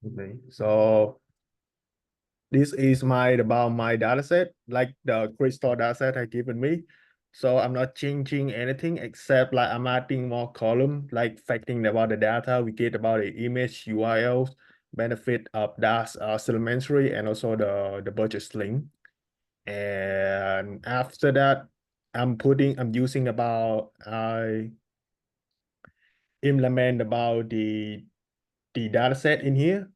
Okay, so this is about my data set, like the crystal data set had given me. So I'm not changing anything except like I'm adding more column, like facting about the data we get about the image, URLs, benefit of that supplementary, and also the budget sling. And after that, I'm using about I implement about the data set in here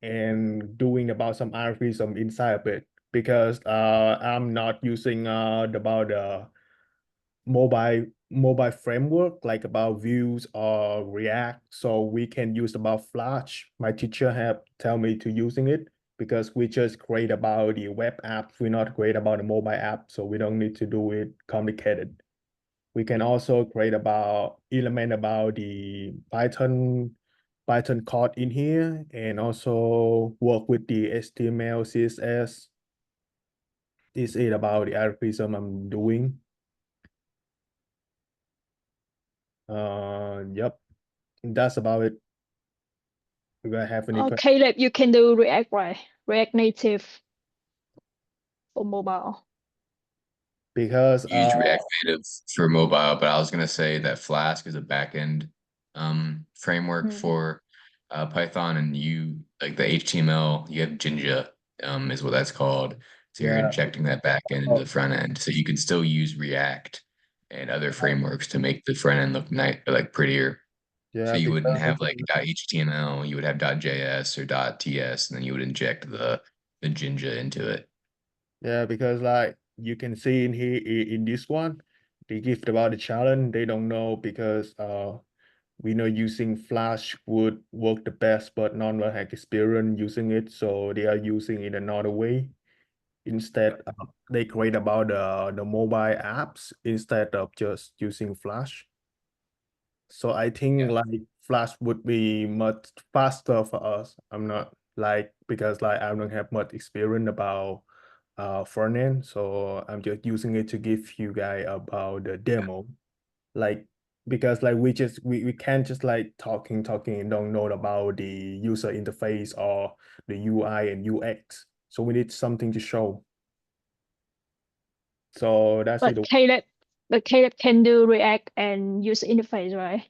and doing about some algorithm inside of it because I'm not using about the mobile framework like about Vue or React, so we can use about Flash. My teacher have tell me to using it because we just create about the web app. We're not create about the mobile app, so we don't need to do it complicated. We can also create about element about the Python code in here and also work with the HTML, CSS. This is about the algorithm I'm doing. Yep, that's about it. You guys have any questions? Caleb, you can do React, right? React Native for mobile. Because Use React Native for mobile, but I was gonna say that Flask is a backend framework for Python, and you like the HTML, you have Jinja is what that's called. So you're yeah, injecting that backend into the front end. So you can still use React and other frameworks to make the front end look nice, like prettier. So yeah, you wouldn't because have like .html, you would have .js or .ts, and then you would inject the Jinja into it. yeah, because like you can see in here in this one, they give about the challenge. They don't know because we know using Flash would work the best, but none will have experience using it, so they are using it another way. Instead, they create about the mobile apps instead of just using Flash. So I think Yeah. like Flash would be much faster for us. I'm not like because like I don't have much experience about front end, so I'm just using it to give you guys about the demo. Like because like we can't just like talking and don't know about the user interface or the UI and UX. So we need something to show. So that's But it. Caleb can do React and user interface, right?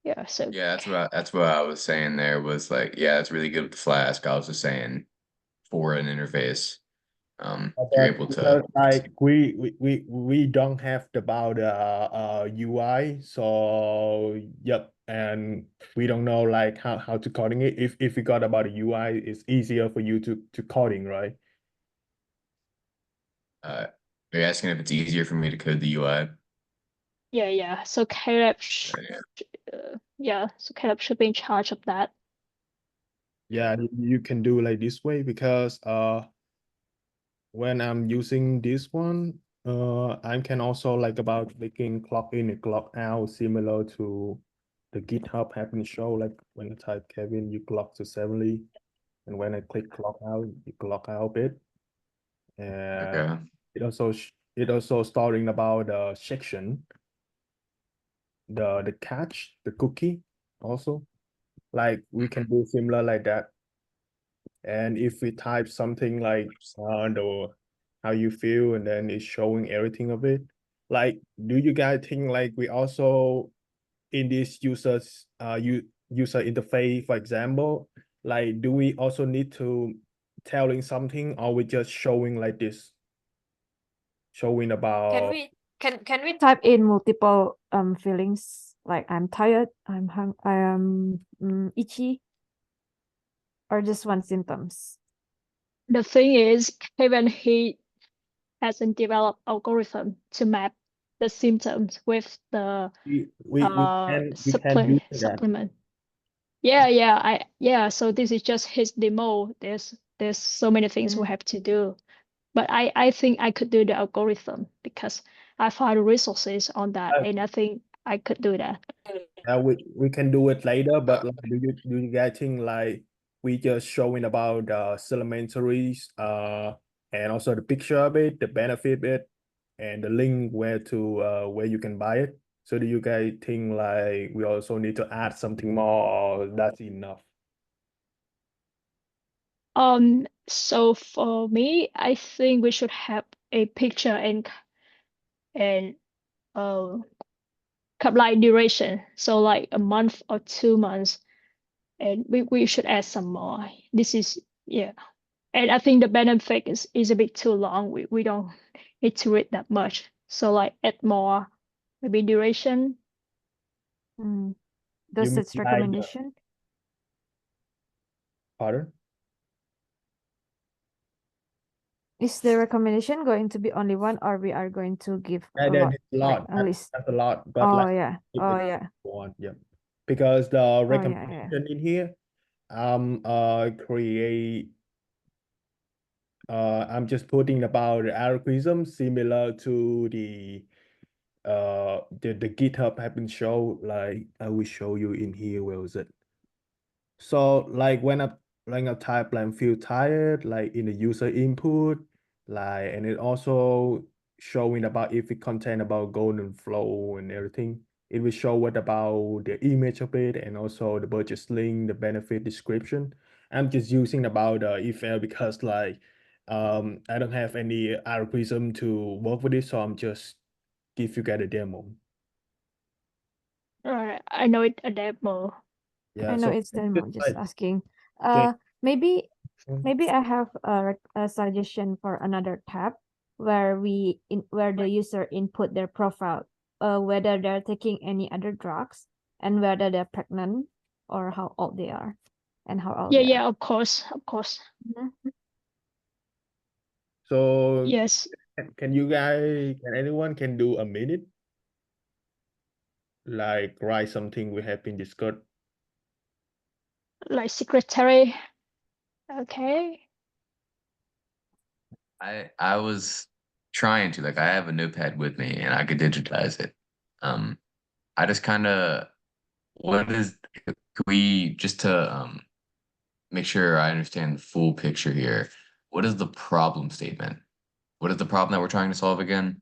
Yeah, so Yeah, that's what I was saying there was like, yeah, it's really good with Flask. I was just saying for an interface, you're But able to because like we don't have about UI, so yep, and we don't know like how to coding it. If we got about a UI, it's easier for you to coding, right? are you asking if it's easier for me to code the UI? yeah. So Caleb, Yeah. so Caleb should be in charge of that. Yeah, you can do like this way because when I'm using this one, I can also like about clicking clock in and clock out, similar to the GitHub having show. Like when I type Kevin, you clock to 70, and when I click clock out, you clock out a bit. And Okay. it also starting about the section, the catch, the cookie also. Like we can do similar like that. And if we type something like the how you feel and then it's showing everything of it. Like, do you guys think like we also in this user interface, for example, like do we also need to telling something or we just showing like this, showing Can about we can we type in multiple feelings like I'm tired, I am itchy, or just one symptoms? The thing is, Kevin, he hasn't developed algorithm to map the symptoms with the we can use that. supplement. So this is just his demo. There's so many things we have to do. But I think I could do the algorithm because I found resources on that and I think I could do that. We can do it later, Uh, but like, do you guys think like we just showing about the supplementaries and also the picture of it, the benefit of it, and the link where to where you can buy it. So do you guys think like we also need to add something more, or that's enough? So for me, I think we should have a picture and like duration. So like a month or 2 months, and we should add some more. This is yeah. And I think the benefit is a bit too long. We don't need to read that much. So like add more, maybe duration. Mm. You Does mean its like, recommendation? pardon? Is the recommendation going to be only one, or we are going to give Yeah, a lot, that's a like lot. a list? That's a lot, but Oh like yeah. keep Oh it yeah. one, yeah. Because the Oh yeah, yeah. recommendation in here, create I'm just putting about the algorithm similar to the GitHub have been shown. Like I will show you in here. Where was it? So like when I type like feel tired, like in the user input, like and it also showing about if it contain about golden flow and everything. It will show what about the image of it and also the purchase link, the benefit description. I'm just using about email because like I don't have any algorithm to work with it, so I'm just give you guys a demo. Alright, I know it a demo. Yeah, I know so it's demo, just like, asking. okay. Maybe I have a suggestion for another tab where where the user input their profile, whether they're taking any other drugs and whether they're pregnant or how old they are and how old Yeah, they yeah, of course. are. So Yes, can anyone can do a minute? Like write something we have been discussed. like secretary. Okay. I was trying to, like, I have a notepad with me and I could digitize it. I just kind of, could we, just to make sure I understand the full picture here, what is the problem statement? What is the problem that we're trying to solve again?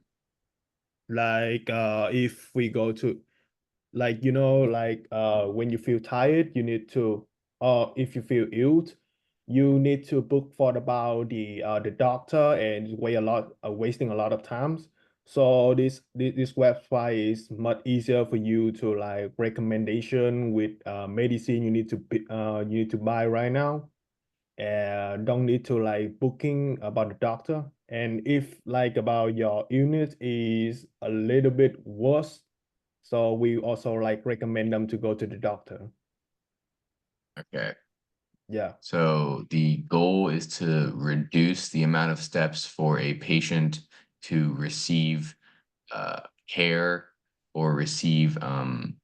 Like if we go to like like when you feel tired, you need to if you feel ill, you need to book for about the doctor and wasting a lot of times. So this website is much easier for you to like recommendation with medicine you need to buy right now, and don't need to like booking about the doctor. And if like about your illness is a little bit worse, so we also like recommend them to go to the doctor. Okay. Yeah. So the goal is to reduce the amount of steps for a patient to receive care or receive to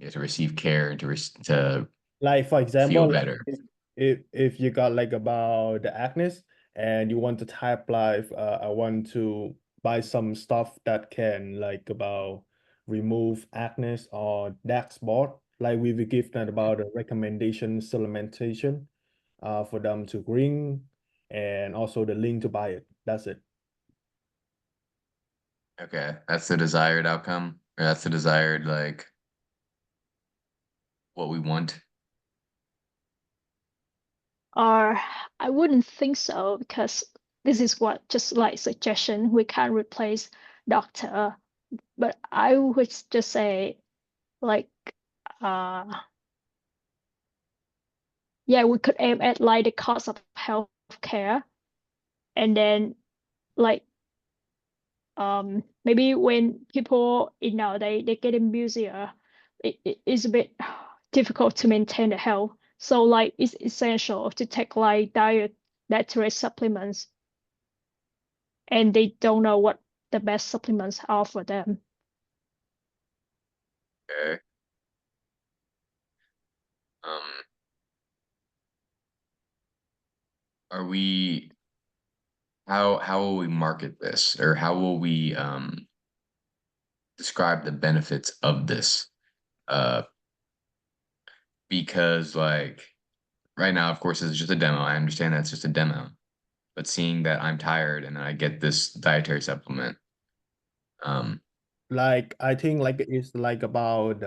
receive care and to Like for feel example, like, better. if you got like about the acne and you want to type like I want to buy some stuff that can like about remove acne or dark spot, like we will give them about a recommendation supplementation for them to bring and also the link to buy it. That's it. Okay, that's the desired outcome, or that's the desired, like, what we want. Or I wouldn't think so, because this is what just like suggestion. We can't replace doctor, but I would just say like yeah, we could aim at like the cost of healthcare, and then like maybe when people they getting busier, it is a bit difficult to maintain the health. So like it's essential to take like dietary supplements, and they don't know what the best supplements are for them. Okay. Um, are we how will we market this, or how will we describe the benefits of this? Uh, because like right now, of course, it's just a demo. I understand that's just a demo, but seeing that I'm tired and I get this dietary supplement, um, Like I think like it's like about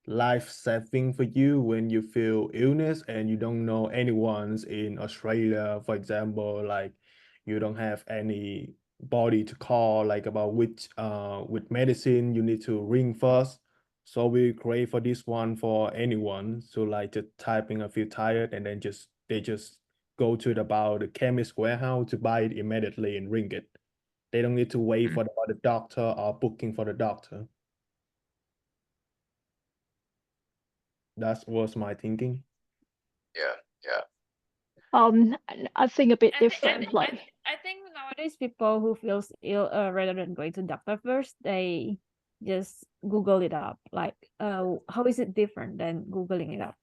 life saving for you when you feel illness and you don't know anyone's in Australia, for example, like you don't have anybody to call like about which with medicine you need to ring first. So we create for this one for anyone. So like just typing a few tired and then they just go to about the chemist warehouse to buy it immediately and ring it. They don't need to wait Mm. for the doctor or booking for the doctor. That was my thinking. Yeah, yeah. I think a bit And different. Like I think nowadays people who feels ill, rather than going to doctor first, they just Google it up. Like, how is it different than Googling it up?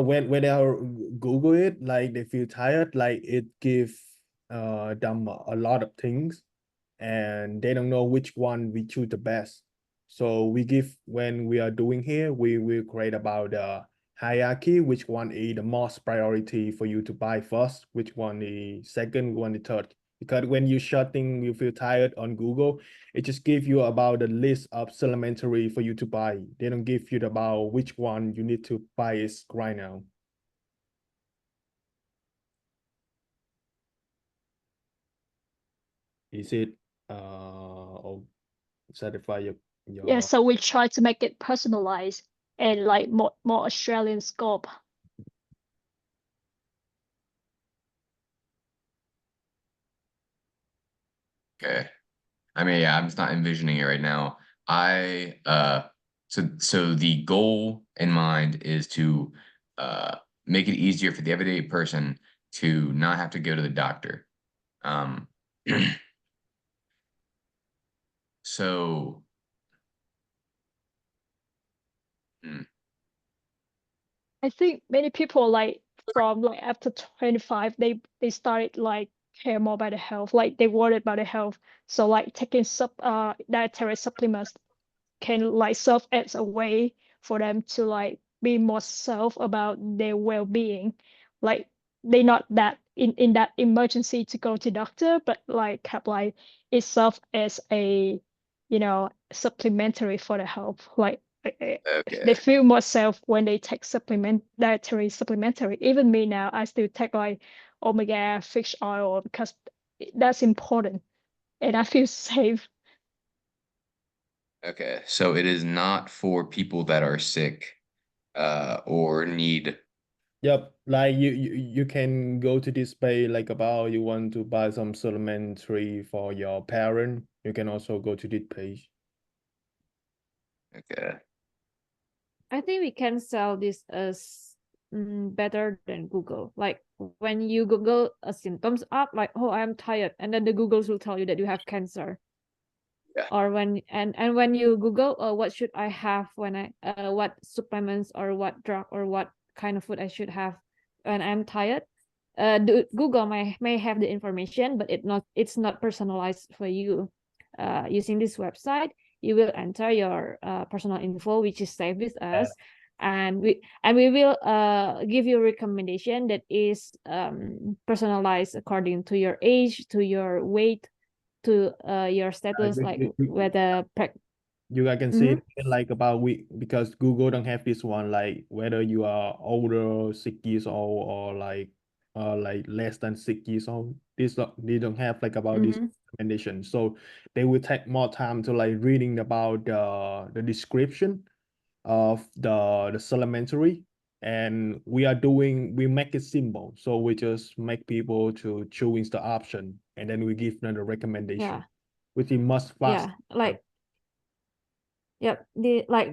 When they are Google it, like they feel tired, like it give them a lot of things, and they don't know which one we choose the best. So we give when we are doing here, we create about the hierarchy, which one is the most priority for you to buy first, which one is second, one is third. Because when you shutting, you feel tired on Google, it just gives you about the list of supplementary for you to buy. They don't give you about which one you need to buy is right now. Is it or satisfy your yeah, so we try to make it personalized and like more Australian scope. Okay. I mean, yeah, I'm just not envisioning it right now. So the goal in mind is to make it easier for the everyday person to not have to go to the doctor. Um, so hmm, I think many people like from like after 25, they started like care more about the health, like they worried about the health. So like taking dietary supplements can like serve as a way for them to like be more self about their well-being. Like they not that in that emergency to go to doctor, but like have like it serve as a supplementary for the health. Like they okay. feel more self when they take dietary supplementary. Even me now, I still take like omega fish oil because that's important and I feel safe. Okay. So it is not for people that are sick or need. Yep, like you can go to this page like about you want to buy some supplementary for your parent. You can also go to this page. Okay. I think we can sell this as better than Google. Like when you Google a symptoms up, like, oh, I'm tired, and then the Googles will tell you that you have cancer. Yeah. Or when you Google, what should I have when what supplements or what drug or what kind of food I should have when I'm tired. Google may have the information, but it's not personalized for you. Using this website, you will enter your personal info, which is saved with us, and we will give you a recommendation that is personalized according to your age, to your weight, to your status, like whether You guys can see it like about because Google don't have this one like whether you are older 6 years old or like less than 6 years old. They don't have like about this recommendation. So they will take more time to like reading about the description of the supplementary, and we make it simple. So we just make people to choose the option and then we give them the recommendation, which is much faster. like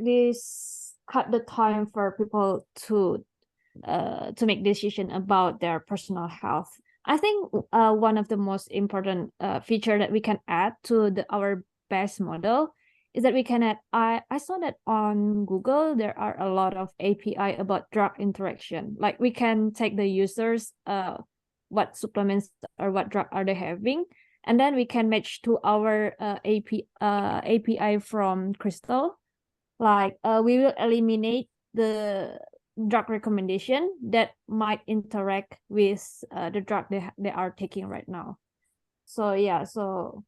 this cut the time for people to make decision about their personal health. I think one of the most important feature that we can add to our best model is that we can add. I saw that on Google there are a lot of API about drug interaction. Like we can take the users what supplements or what drug are they having, and then we can match to our API from Crystal. Like we will eliminate the drug recommendation that might interact with the drug they are taking right now. So yeah, so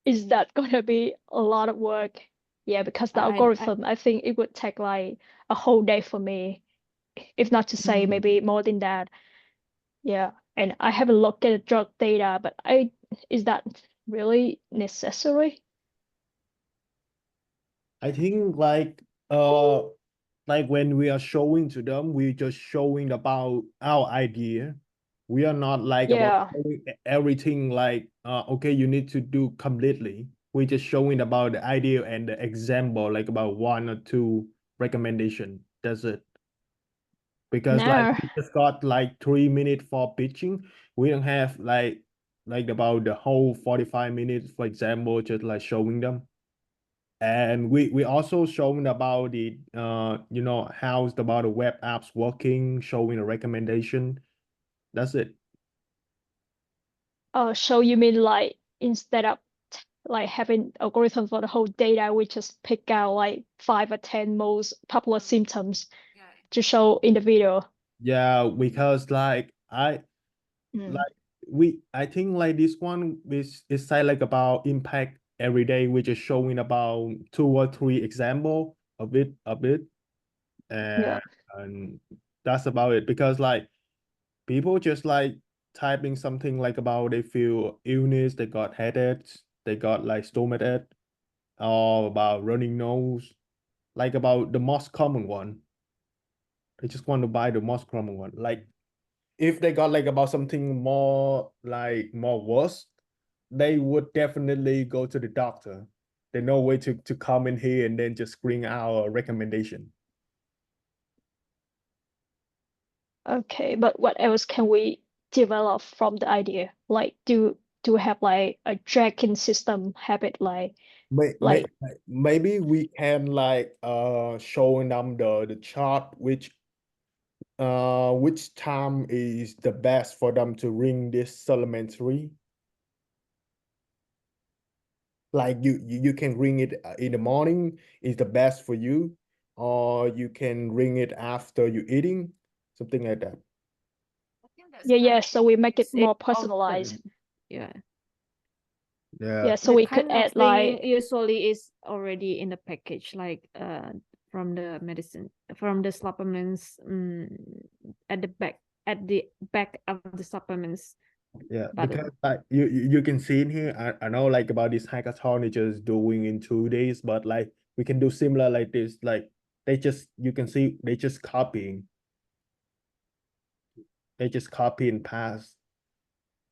Is that gonna be a lot of work? Yeah, because the I algorithm, I think it would take like a whole day for me, if not to say maybe more than that. Yeah, and I haven't looked at the drug data, but is that really necessary? I think like when we are showing to them, we're just showing about our idea. We are not like about Yeah. showing everything like okay, you need to do completely. We're just showing about the idea and the example, like about 1 or 2 recommendation. That's it. Because like No. we just got like 3 minutes for pitching. We don't have like about the whole 45 minutes, for example, just like showing them. And we also shown about the you know how's about the web apps working, showing a recommendation. That's it. Oh, so you mean like instead of like having algorithm for the whole data, we just pick out like 5 or 10 most popular symptoms to show in the video. Yeah, because like Mm. I think like this one is say like about impact every day, which is showing about 2 or 3 example of it Yeah. and that's about it. Because like people just like typing something like about they feel illness, they got headaches, they got like stomachache, or about running nose, like about the most common one. They just want to buy the most common one. Like if they got like about something more like more worse, they would definitely go to the doctor. They know way to come in here and then just screen our recommendation. Okay, but what else can we develop from the idea? Like do we have like a tracking system habit like Maybe we can like showing them the chart which time is the best for them to ring this supplementary. Like you can ring it in the morning is the best for you, or you can ring it after you eating, something like that. yeah, so we make it Say more personalized. often. Yeah. Yeah. So The we could kind of add thing like usually is already in the package, like from the medicine, from the supplements, at the back of the supplements. Yeah, button. because like you can see in here, I know like about this hackathon they just doing in 2 days, but like we can do similar like this. Like you can see they just copying. They just copy and paste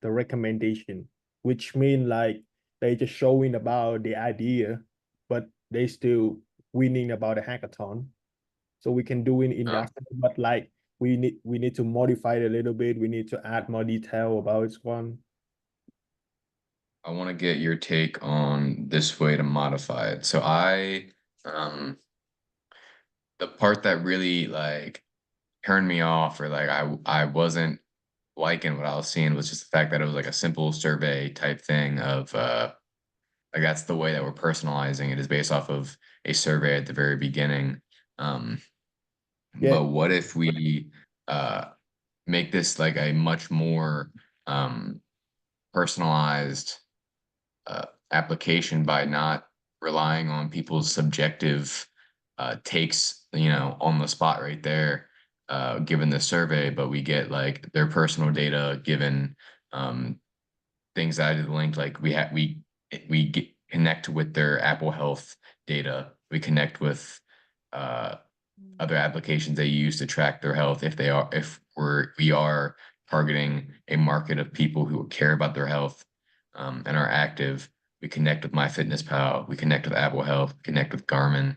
the recommendation, which mean like they just showing about the idea, but they still winning about a hackathon. So we can do it in that, but like we need to modify it a little bit. We need to add more detail about this one. I want to get your take on this way to modify it. So the part that really like turned me off or like I wasn't liking what I was seeing was just the fact that it was like a simple survey type thing of like that's the way that we're personalizing it is based off of a survey at the very beginning. Yeah. But what if we make this like a much more personalized application by not relying on people's subjective takes, you know, on the spot right there, given the survey, but we get like their personal data given things that I did link, like we get, connect with their Apple Health data. We connect with other applications they use to track their health if we are targeting a market of people who care about their health and are active. We connect with MyFitnessPal, we connect with Apple Health, connect with Garmin.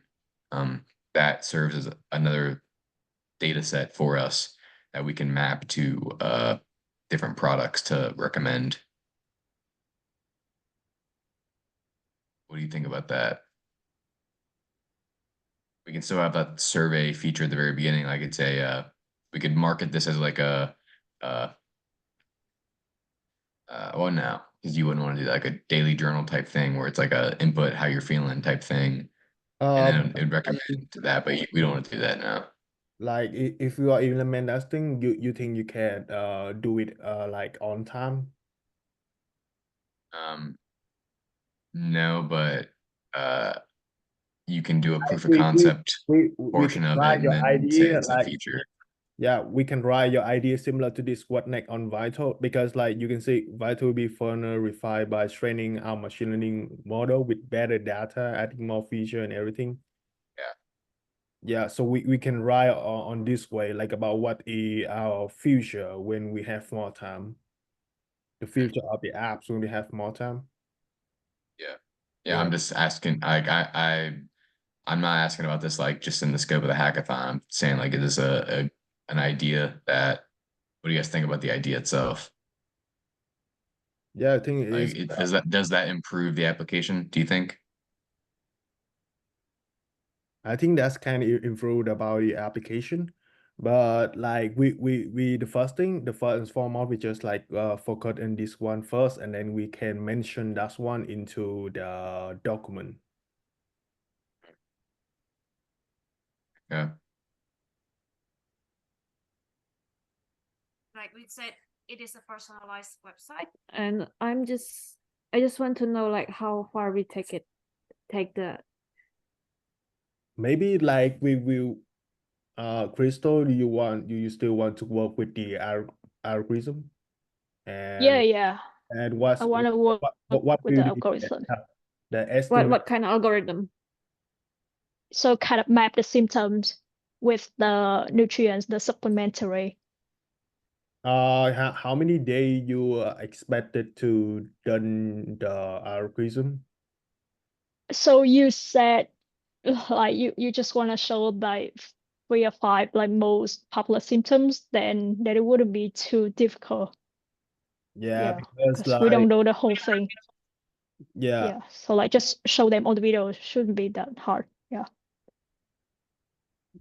That serves as another data set for us that we can map to different products to recommend. What do you think about that? We can still have that survey feature at the very beginning. Like it's we could market this as like uh, well, no, because you wouldn't want to do like a daily journal type thing where it's like a input how you're feeling type thing, and then it'd recommend to that. But we don't want to do that now. Like if you are implement that thing, you think you can do it like on time? No, but you can do a proof of We concept we portion can of write it and your then say idea it's a like feature. yeah, we can write your idea similar to this what next on Vital because like you can see Vital will be further refined by training our machine learning model with better data, adding more feature and everything. Yeah, so we can write on this way like about what is our future when we have more time. The future of the apps when we have more time. Yeah, I'm just asking, like, I'm not asking about this like just in the scope of the hackathon. I'm saying like, is this an idea that, what do you guys think about the idea itself? Yeah, I think it is. Like, does that improve the application, do you think? I think that's kind of improved about the application, but like we the first thing, the first format, we just like focus on this one first, and then we can mention that one into the document. Yeah. Like we said, it is a personalized website, and I just want to know like how far we take the Maybe like we will, Crystal, do you still want to work with the algorithm? Yeah, And yeah. and I want to work what with will the be algorithm. the estimate? what kind of algorithm? So kind of map the symptoms with the nutrients, the supplementary. How many days you expected to done the algorithm? So you said like you just want to show like 3 or 5 like most popular symptoms, then it wouldn't be too difficult. Yeah, Yeah, because because we don't like know the whole thing. yeah, Yeah, so like just show them on the video shouldn't be that hard. Yeah.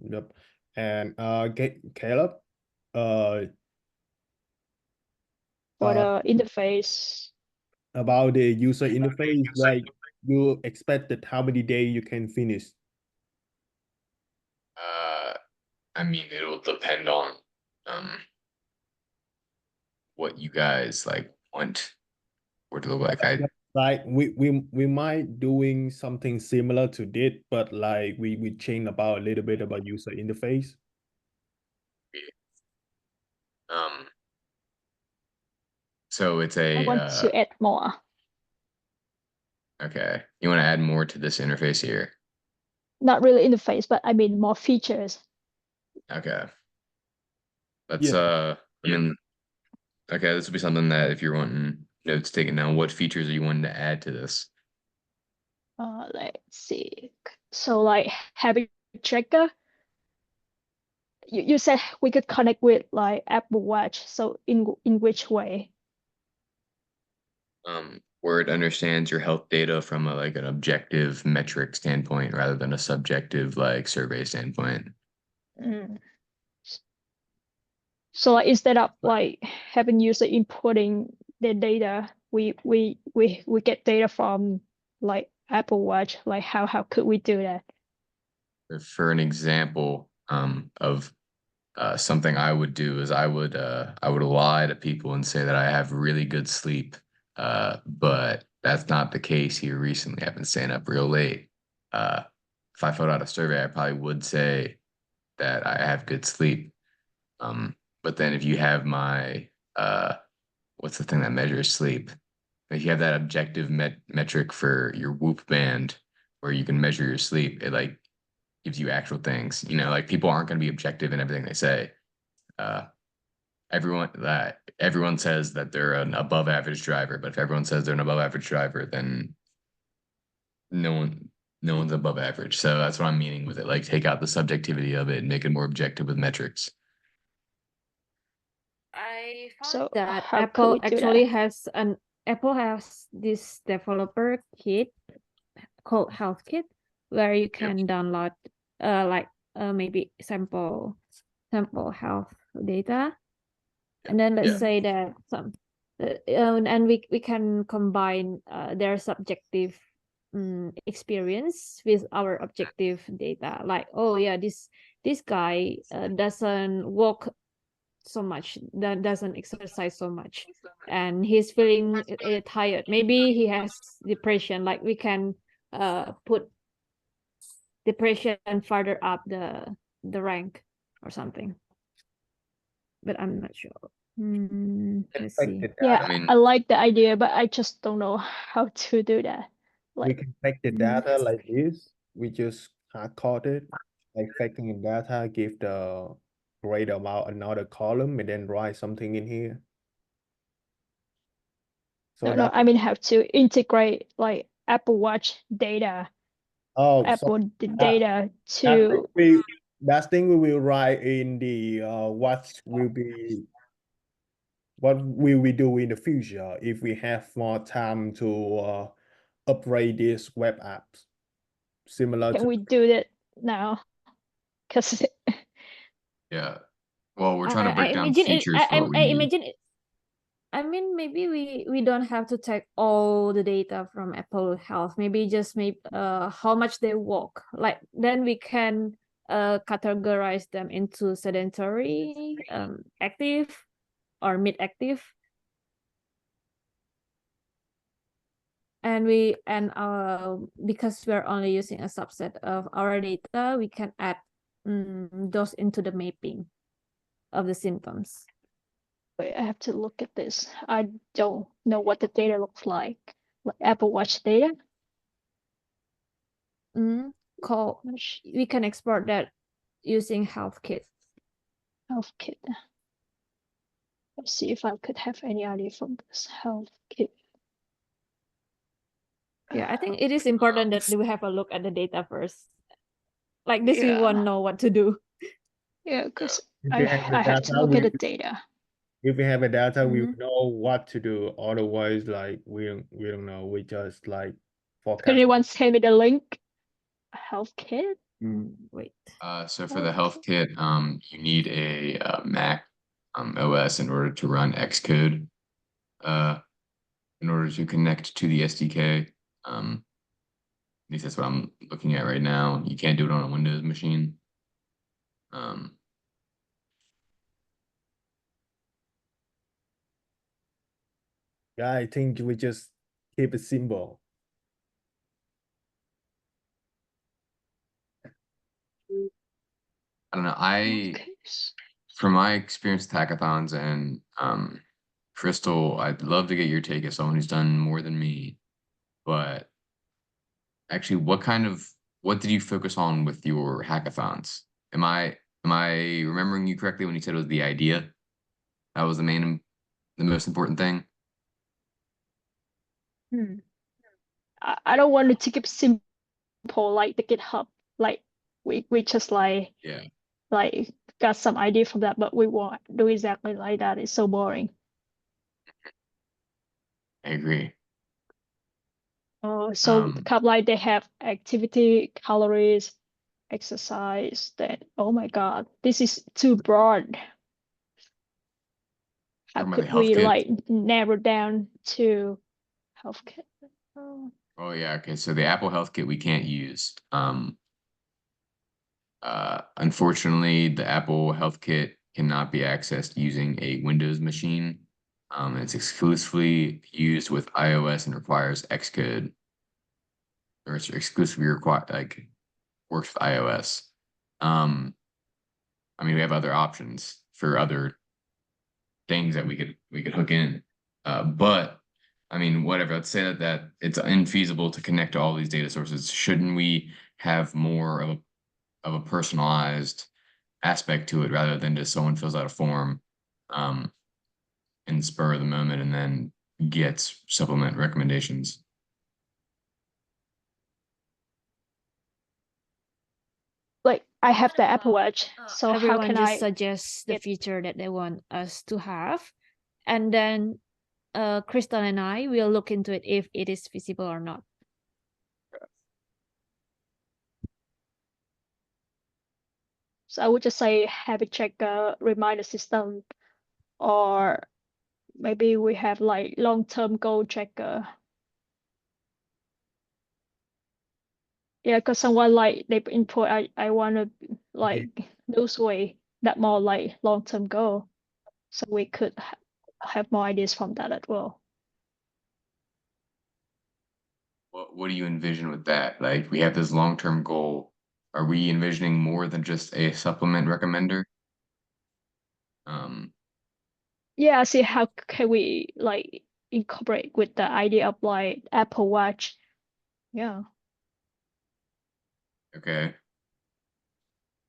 yep. And Caleb, uh, For uh the interface, about the user interface, like you expected how many days you can finish? I mean, it'll depend on what you guys like want or to look like. Like we might doing something similar to this, but like we change about a little bit about user interface. Um so it's I want to add more. okay. You want to add more to this interface here? Not really interface, but I mean more features. Okay. Let's I mean, okay, this would be something that if you're wanting notes taken down, what features are you wanting to add to this? Let's see. So like habit tracker. You said we could connect with like Apple Watch. So in which way? Where it understands your health data from a like an objective metric standpoint rather than a subjective like survey standpoint. Mm. So like instead of like having user inputting their data, we get data from like Apple Watch. Like how could we do that? For an example of something I would do is I would lie to people and say that I have really good sleep, but that's not the case here recently. I've been staying up real late. Uh, if I filled out a survey, I probably would say that I have good sleep. But then if you have my what's the thing that measures sleep? If you have that objective metric for your Whoop band where you can measure your sleep, it like gives you actual things. You know, like people aren't going to be objective in everything they say. Uh, everyone says that they're an above average driver, but if everyone says they're an above average driver, then no one's above average. So that's what I'm meaning with it. Like take out the subjectivity of it and make it more objective with metrics. I found So that how could Apple we do actually that? Apple has this developer kit called Health Kit where you can download maybe sample health data, and then let's say that and we can combine their subjective experience with our objective data. Like, oh yeah, this guy doesn't walk so much, that doesn't exercise so much, and he's feeling tired. Maybe he has depression. Like we can put depression further up the rank or something. But I'm not sure. Let's see. Expected Yeah, I mean- I like the idea, but I just don't know how to do that. We Like, can fake the data like this. We just hard code it, like faking the data, give the grade amount another column, and then write something in here. So no, I mean have to integrate like Apple Watch data, oh, so Apple data that to thing we will write in the what will we do in the future if we have more time to upgrade these web apps, similar can to we do that now? Because Yeah. Well, we're trying to break down imagine features for what we I need. imagine it. I mean, maybe we don't have to take all the data from Apple Health. Maybe just how much they walk. Like then we can categorize them into sedentary, active, or mid-active. And because we're only using a subset of our data, we can add those into the mapping of the symptoms. wait, I have to look at this. I don't know what the data looks like Apple Watch data. We can export that using HealthKit. HealthKit. Let's see if I could have any idea from this HealthKit. Yeah, I think it is important that we have a look at the data first. Like this, we Yeah. won't know what to do. Yeah, because If I we have the have to data, look at we- the data. if we have a data, we Mhm. know what to do. Otherwise, like we don't know. We just like Could forecast. anyone send me the link? HealthKit? Wait. So for the health kit, you need a Mac OS in order to run Xcode. In order to connect to the SDK. At least that's what I'm looking at right now. You can't do it on a Windows machine. Yeah, I think we just keep it simple. I don't know. Okay. From my experience with hackathons and Crystal, I'd love to get your take as someone who's done more than me. But actually, what did you focus on with your hackathons? Am I remembering you correctly when you said it was the idea? That was the most important thing? I don't want it to keep simple like the GitHub. Like we just like got some idea from that, but we won't do exactly like that. It's so boring. I agree. Oh, so kind of like they have activity, calories, exercise. That oh my god, this is too broad. How Talking about the could health we kit? like narrow down to HealthKit? Oh yeah, okay. So the Apple Health Kit we can't use. Unfortunately, the Apple Health Kit cannot be accessed using a Windows machine. It's exclusively used with iOS and requires Xcode, or it's exclusively works with iOS. I mean, we have other options for other things that we could hook in, but I mean, whatever. Let's say that it's infeasible to connect to all these data sources. Shouldn't we have more of a personalized aspect to it rather than just someone fills out a form in spur of the moment and then gets supplement recommendations? Like I have the Apple Watch, so how Everyone can just I suggest the get- feature that they want us to have, and then Crystal and I will look into it if it is feasible or not. So I would just say habit checker, reminder system, or maybe we have like long-term goal checker. Yeah, because someone like they input I want to like lose weight, that more like long-term goal. So we could have more ideas from that as well. What do you envision with that? Like, we have this long-term goal. Are we envisioning more than just a supplement recommender? Yeah, see how can we like incorporate with the idea of like Apple Watch. Yeah. Okay.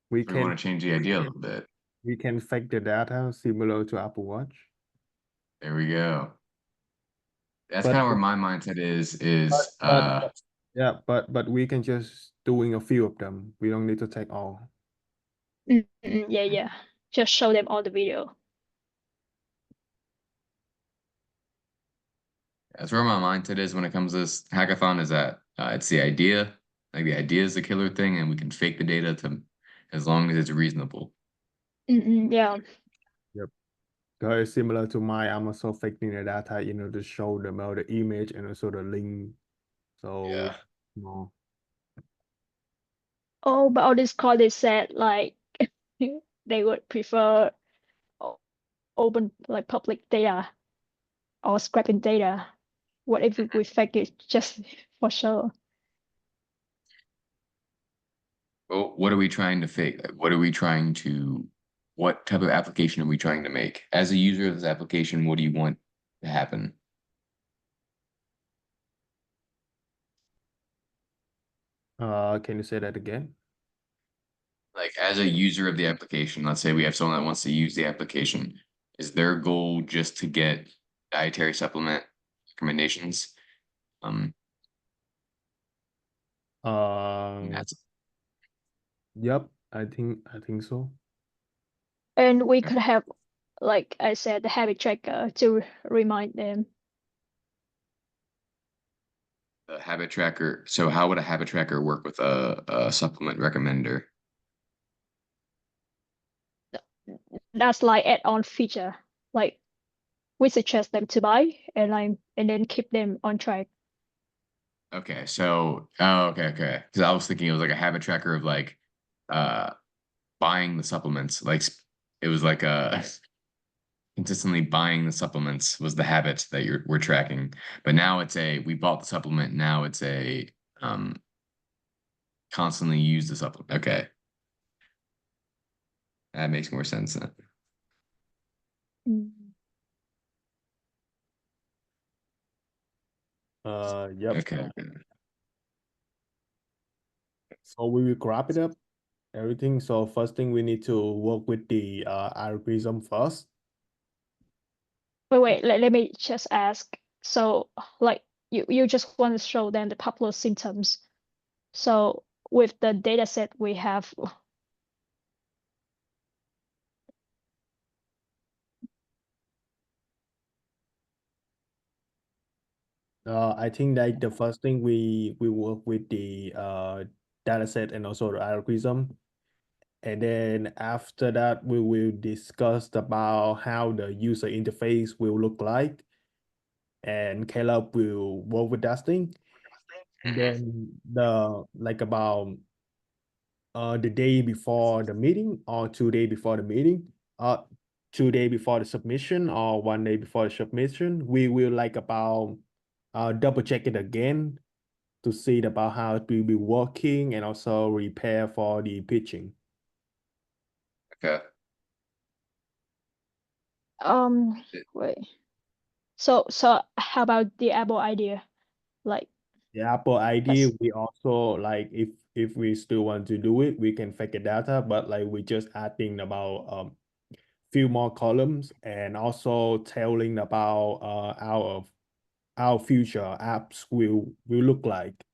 We We want can to change the idea a little bit. we can fake the data similar to Apple Watch. There we go. That's But- kind of where my mindset is Yeah, but we can just doing a few of them. We don't need to take all. Yeah. Just show them on the video. that's where my mindset is when it comes to this hackathon, is that it's the idea. Like, the idea is the killer thing, and we can fake the data to as long as it's reasonable. Yeah. It's similar to my Amazon faking the data, to show them all the image and also the link. So Yeah. no. Oh, but on Discord they said like they would prefer open like public data or scraping data. What if we fake it just for show? Well, what are we trying to fake? Like, what type of application are we trying to make? As a user of this application, what do you want to happen? Can you say that again? Like, as a user of the application, let's say we have someone that wants to use the application. Is their goal just to get dietary supplement recommendations? That's Yep, I think so. And we could have, like I said, the habit tracker to remind them. the habit tracker. So how would a habit tracker work with a supplement recommender? That's like add-on feature. Like we suggest them to buy and then keep them on track. Okay, so okay. Because I was thinking it was like a habit tracker of like buying the supplements. Like, it was like consistently buying the supplements was the habit that we're tracking. But now we bought the supplement, now it's a constantly use the supplement. Okay. That makes more sense then. Yep. Okay. So we will wrap it up, everything. So first thing, we need to work with the algorithm first. Wait, let me just ask. So like you just want to show them the popular symptoms. So with the data set we have, I think like the first thing we work with the data set and also the algorithm. And then after that, we will discuss about how the user interface will look like. And Caleb will work with that thing. Then about the day before the meeting or 2 days before the meeting, 2 days before the submission or 1 day before the submission, we will about double check it again to see about how it will be working and also prepare for the pitching. Okay. wait. So how about the Apple idea? Like The Apple ID, That's- we also like if we still want to do it, we can fake the data, but like we just adding about few more columns and also telling about our future apps will look like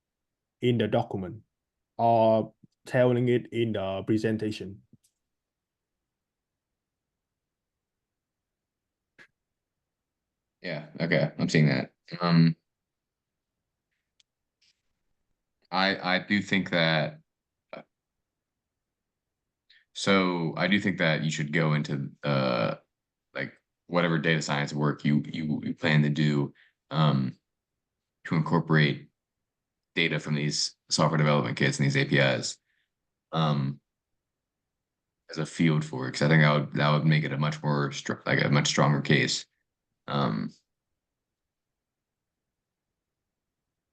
in the document or telling it in the presentation. Yeah, okay. I'm seeing that. I do think that I do think that you should go into like whatever data science work you plan to do to incorporate data from these software development kits and these APIs. as a field for it, because I think that would make it a much more like a much stronger case.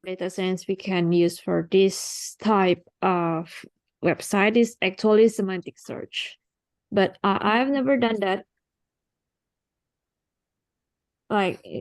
Data science we can use for this type of website is actually semantic search, but I've never done that. Like